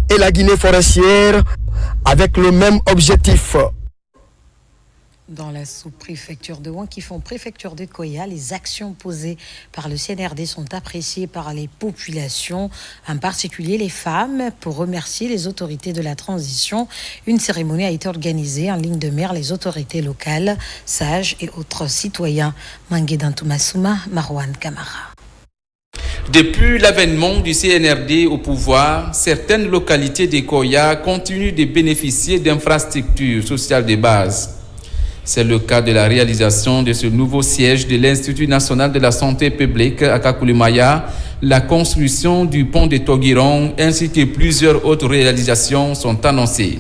et la Guinée forestière avec le même objectif. Dans la sous-préfecture de Wankifon, préfecture de Koya, les actions posées par le CNRD sont appréciées par les populations, en particulier les femmes, pour remercier les autorités de la transition. Une cérémonie a été organisée en ligne de mer, les autorités locales, sages et autres citoyens. Manguedantumasuma, Marwan Kamara. Depuis l'avènement du CNRD au pouvoir, certaines localités de Koya continuent de bénéficier d'infrastructures sociales de base. C'est le cas de la réalisation de ce nouveau siège de l'Institut national de la santé publique à Kakulimaya, la construction du pont de Togiron ainsi que plusieurs autres réalisations sont annoncées.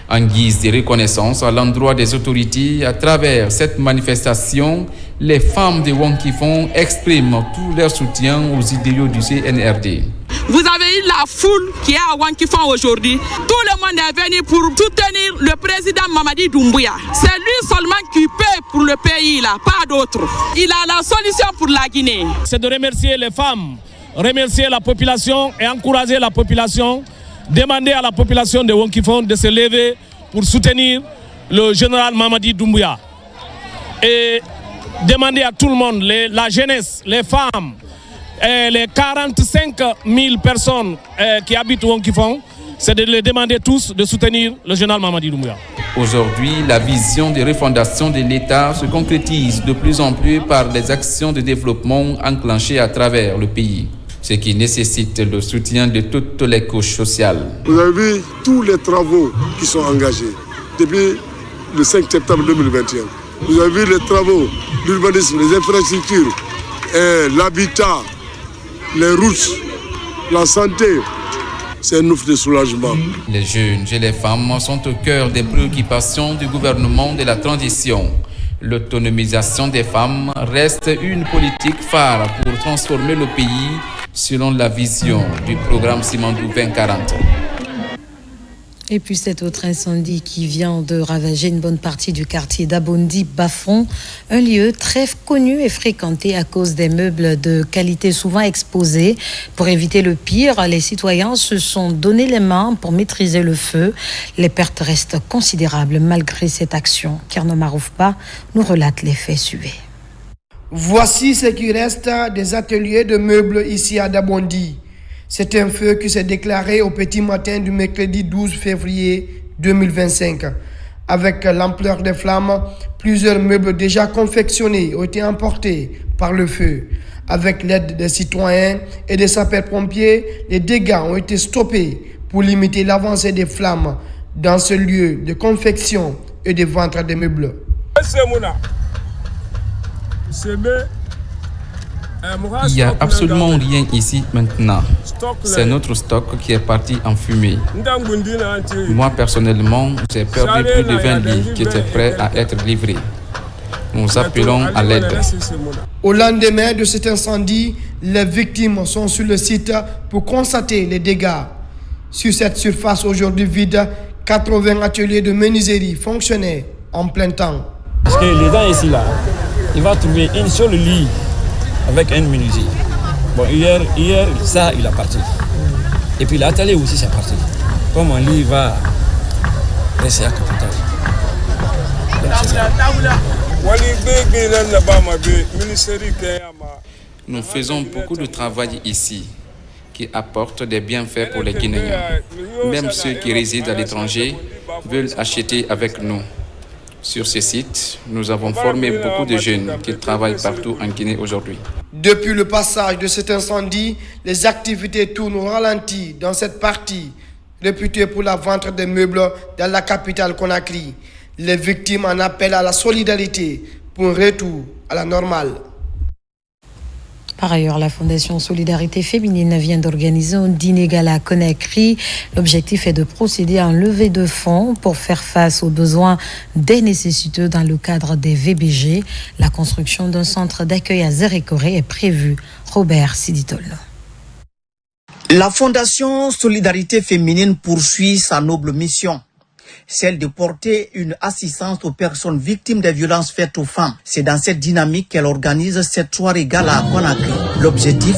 En guise de reconnaissance à l'endroit des autorités, à travers cette manifestation, les femmes de Wankifon expriment tout leur soutien aux idéaux du CNRD. Vous avez eu la foule qui est à Wankifon aujourd'hui. Tout le monde est venu pour soutenir le président Mamadi Doumbouya. C'est lui seulement qui paie pour le pays, là, pas d'autres. Il a la solution pour la Guinée. C'est de remercier les femmes, remercier la population et encourager la population, demander à la population de Wankifon de se lever pour soutenir le général Mamadi Doumbouya. Et demander à tout le monde, la jeunesse, les femmes, les 45 000 personnes qui habitent Wankifon, c'est de les demander tous de soutenir le général Mamadi Doumbouya. Aujourd'hui, la vision de refondation de l'État se concrétise de plus en plus par les actions de développement enclenchées à travers le pays, ce qui nécessite le soutien de toutes les couches sociales. Vous avez vu tous les travaux qui sont engagés depuis le 5 septembre 2021. Vous avez vu les travaux, l'urbanisme, les infrastructures, l'habitat, les routes, la santé. C'est un ouf de soulagement. Les jeunes et les femmes sont au cœur des préoccupations du gouvernement de la transition. L'autonomisation des femmes reste une politique phare pour transformer le pays selon la vision du programme Simandou 2040. Et puis cet autre incendie qui vient de ravager une bonne partie du quartier d'Abondi-Bafon, un lieu très connu et fréquenté à cause des meubles de qualité souvent exposés. Pour éviter le pire, les citoyens se sont donné les mains pour maîtriser le feu. Les pertes restent considérables malgré cette action. Kerno Maroufpa nous relate les faits suivants. Voici ce qui reste des ateliers de meubles ici à Dabondi. C'est un feu qui s'est déclaré au petit matin du mercredi 12 février 2025. Avec l'ampleur des flammes, plusieurs meubles déjà confectionnés ont été emportés par le feu. Avec l'aide des citoyens et des sapeurs-pompiers, les dégâts ont été stoppés pour limiter l'avancée des flammes dans ce lieu de confection et de vente des meubles. Il n'y a absolument rien ici maintenant. C'est notre stock qui est parti en fumée. Moi, personnellement, j'ai perdu plus de 20 lits qui étaient prêts à être livrés. Nous appelons à l'aide. Au lendemain de cet incendie, les victimes sont sur le site pour constater les dégâts. Sur cette surface aujourd'hui vide, 80 ateliers de menuiserie fonctionnaient en plein temps. Parce que les gens ici, là, il va trouver une seule lit avec un menuisier. Bon, hier, ça, il a parti. Et puis l'atelier aussi, c'est parti. Comme un lit va rester à Capital. Nous faisons beaucoup de travail ici qui apporte des bienfaits pour les Guinéens. Même ceux qui résident à l'étranger veulent acheter avec nous. Sur ce site, nous avons formé beaucoup de jeunes qui travaillent partout en Guinée aujourd'hui. Depuis le passage de cet incendie, les activités tournent au ralenti dans cette partie réputée pour la vente des meubles dans la capitale Conakry. Les victimes en appellent à la solidarité pour un retour à la normale. Par ailleurs, la Fondation Solidarité Féminine vient d'organiser un dîner gala à Conakry. L'objectif est de procéder à un levée de fonds pour faire face aux besoins des nécessiteux dans le cadre des VBG. La construction d'un centre d'accueil à Zérékoré est prévue. Robert Siditol. La Fondation Solidarité Féminine poursuit sa noble mission, celle de porter une assistance aux personnes victimes des violences faites aux femmes. C'est dans cette dynamique qu'elle organise cette soirée gala à Conakry. L'objectif,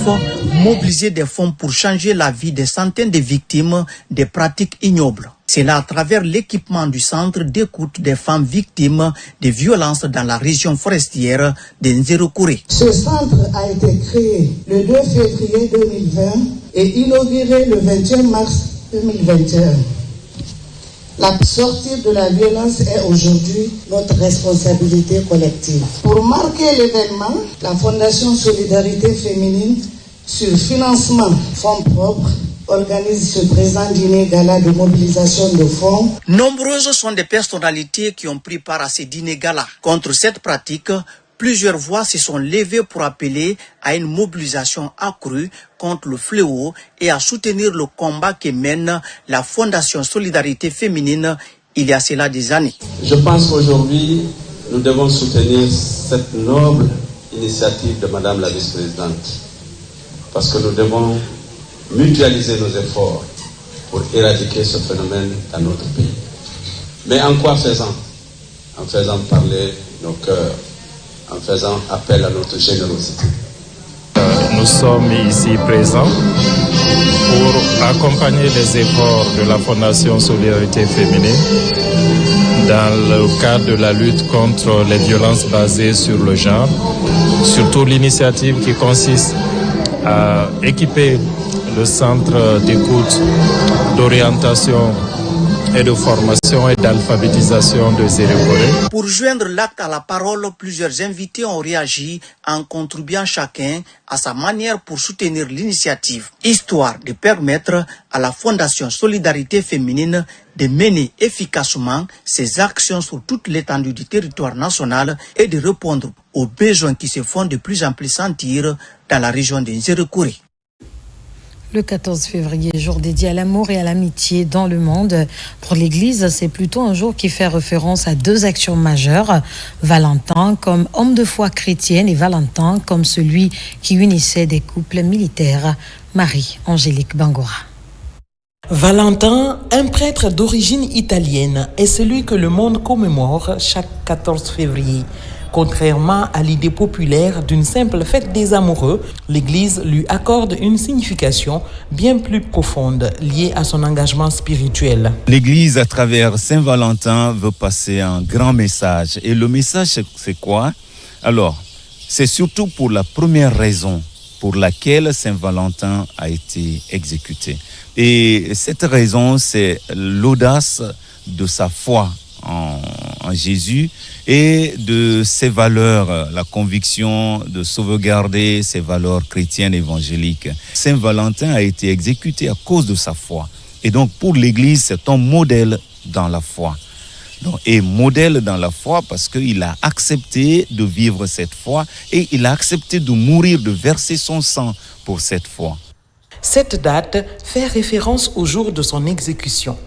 mobiliser des fonds pour changer la vie des centaines de victimes des pratiques ignobles. C'est là à travers l'équipement du centre d'écoute des femmes victimes de violences dans la région forestière de Nzéroukouré. Ce centre a été créé le 2 février 2020 et inauguré le 21 mars 2021. La sortie de la violence est aujourd'hui notre responsabilité collective. Pour marquer l'événement, la Fondation Solidarité Féminine, sur financement fonds propres, organise ce présent dîner gala de mobilisation de fonds. Nombreuses sont des personnalités qui ont pris part à ces dîners gala. Contre cette pratique, plusieurs voix se sont levées pour appeler à une mobilisation accrue contre le fléau et à soutenir le combat que mène la Fondation Solidarité Féminine il y a cela des années. Je pense qu'aujourd'hui, nous devons soutenir cette noble initiative de Madame la vice-présidente, parce que nous devons mutualiser nos efforts pour éradiquer ce phénomène dans notre pays. Mais en quoi faisant? En faisant parler nos cœurs, en faisant appel à notre générosité. Nous sommes ici présents pour accompagner les efforts de la Fondation Solidarité Féminine dans le cadre de la lutte contre les violences basées sur le genre, surtout l'initiative qui consiste à équiper le centre d'écoute, d'orientation et de formation et d'alphabétisation de Nzéroukouré. Pour joindre l'acte à la parole, plusieurs invités ont réagi en contribuant chacun à sa manière pour soutenir l'initiative, histoire de permettre à la Fondation Solidarité Féminine de mener efficacement ses actions sur toute l'étendue du territoire national et de répondre aux besoins qui se font de plus en plus sentir dans la région de Nzéroukouré. Le 14 février, jour dédié à l'amour et à l'amitié dans le monde. Pour l'Église, c'est plutôt un jour qui fait référence à deux actions majeures. Valentin comme homme de foi chrétienne et Valentin comme celui qui unissait des couples militaires. Marie-Angélique Bangora. Valentin, un prêtre d'origine italienne, est celui que le monde commémore chaque 14 février. Contrairement à l'idée populaire d'une simple fête des amoureux, l'Église lui accorde une signification bien plus profonde liée à son engagement spirituel. L'Église, à travers Saint-Valentin, veut passer un grand message. Et le message, c'est quoi? Alors, c'est surtout pour la première raison pour laquelle Saint-Valentin a été exécuté. Et cette raison, c'est l'audace de sa foi en Jésus et de ses valeurs, la conviction de sauvegarder ses valeurs chrétiennes évangéliques. Saint-Valentin a été exécuté à cause de sa foi. Et donc pour l'Église, c'est un modèle dans la foi. Et modèle dans la foi parce qu'il a accepté de vivre cette foi et il a accepté de mourir, de verser son sang pour cette foi. Cette date fait référence au jour de son exécution.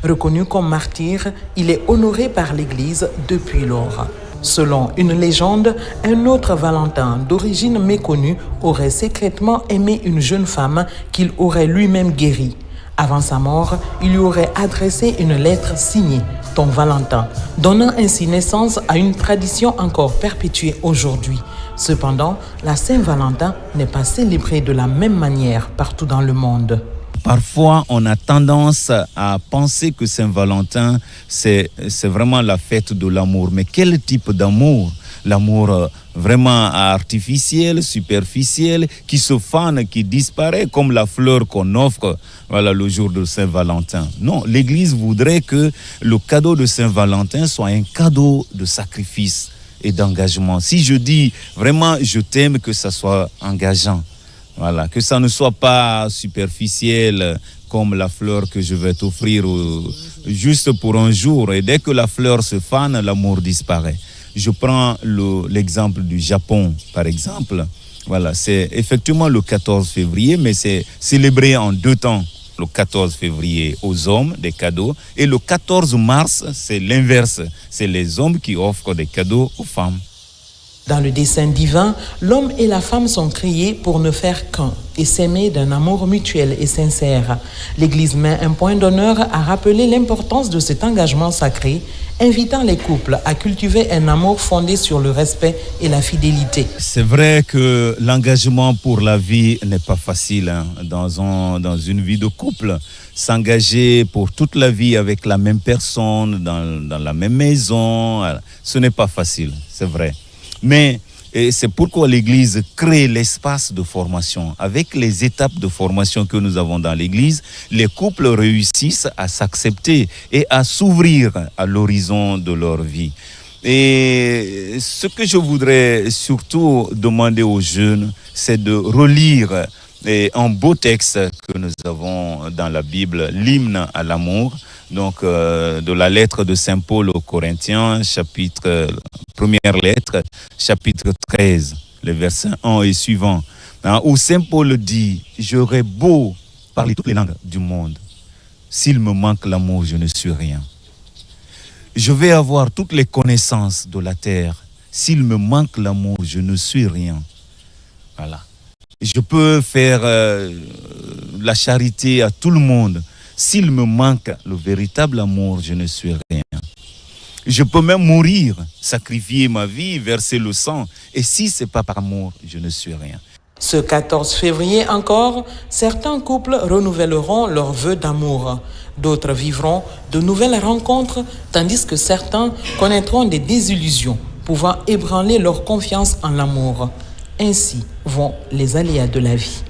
Reconnu comme martyr, il est honoré par l'Église depuis lors. Selon une légende, un autre Valentin d'origine méconnue aurait secrètement aimé une jeune femme qu'il aurait lui-même guérie. Avant sa mort, il lui aurait adressé une lettre signée « Ton Valentin », donnant ainsi naissance à une tradition encore perpétuée aujourd'hui. Cependant, la Saint-Valentin n'est pas célébrée de la même manière partout dans le monde. Parfois, on a tendance à penser que Saint-Valentin, c'est vraiment la fête de l'amour. Mais quel type d'amour? L'amour vraiment artificiel, superficiel, qui se fane, qui disparaît, comme la fleur qu'on offre le jour de Saint-Valentin. Non, l'Église voudrait que le cadeau de Saint-Valentin soit un cadeau de sacrifice et d'engagement. Si je dis vraiment je t'aime, que ça soit engageant. Voilà, que ça ne soit pas superficiel comme la fleur que je vais t'offrir juste pour un jour. Et dès que la fleur se fane, l'amour disparaît. Je prends l'exemple du Japon, par exemple. Voilà, c'est effectivement le 14 février, mais c'est célébré en deux temps. Le 14 février aux hommes, des cadeaux. Et le 14 mars, c'est l'inverse. C'est les hommes qui offrent des cadeaux aux femmes. Dans le dessein divin, l'homme et la femme sont créés pour ne faire qu'un et s'aimer d'un amour mutuel et sincère. L'Église met un point d'honneur à rappeler l'importance de cet engagement sacré, invitant les couples à cultiver un amour fondé sur le respect et la fidélité. C'est vrai que l'engagement pour la vie n'est pas facile dans une vie de couple. s'engager pour toute la vie avec la même personne, dans la même maison. Ce n'est pas facile, c'est vrai. Mais c'est pourquoi l'Église crée l'espace de formation. Avec les étapes de formation que nous avons dans l'Église, les couples réussissent à s'accepter et à s'ouvrir à l'horizon de leur vie. Et ce que je voudrais surtout demander aux jeunes, c'est de relire un beau texte que nous avons dans la Bible, l'hymne à l'amour, donc de la lettre de Saint Paul aux Corinthiens, première lettre, chapitre 13, les versets 1 et suivants, où Saint Paul dit « J'aurais beau parler toutes les langues du monde, s'il me manque l'amour, je ne suis rien. Je vais avoir toutes les connaissances de la terre, s'il me manque l'amour, je ne suis rien. » Voilà. Je peux faire la charité à tout le monde. S'il me manque le véritable amour, je ne suis rien. Je peux même mourir, sacrifier ma vie, verser le sang. Et si ce n'est pas par amour, je ne suis rien. Ce 14 février encore, certains couples renouvelleront leurs vœux d'amour. D'autres vivront de nouvelles rencontres, tandis que certains connaîtront des désillusions, pouvant ébranler leur confiance en l'amour. Ainsi vont les aléas de la vie.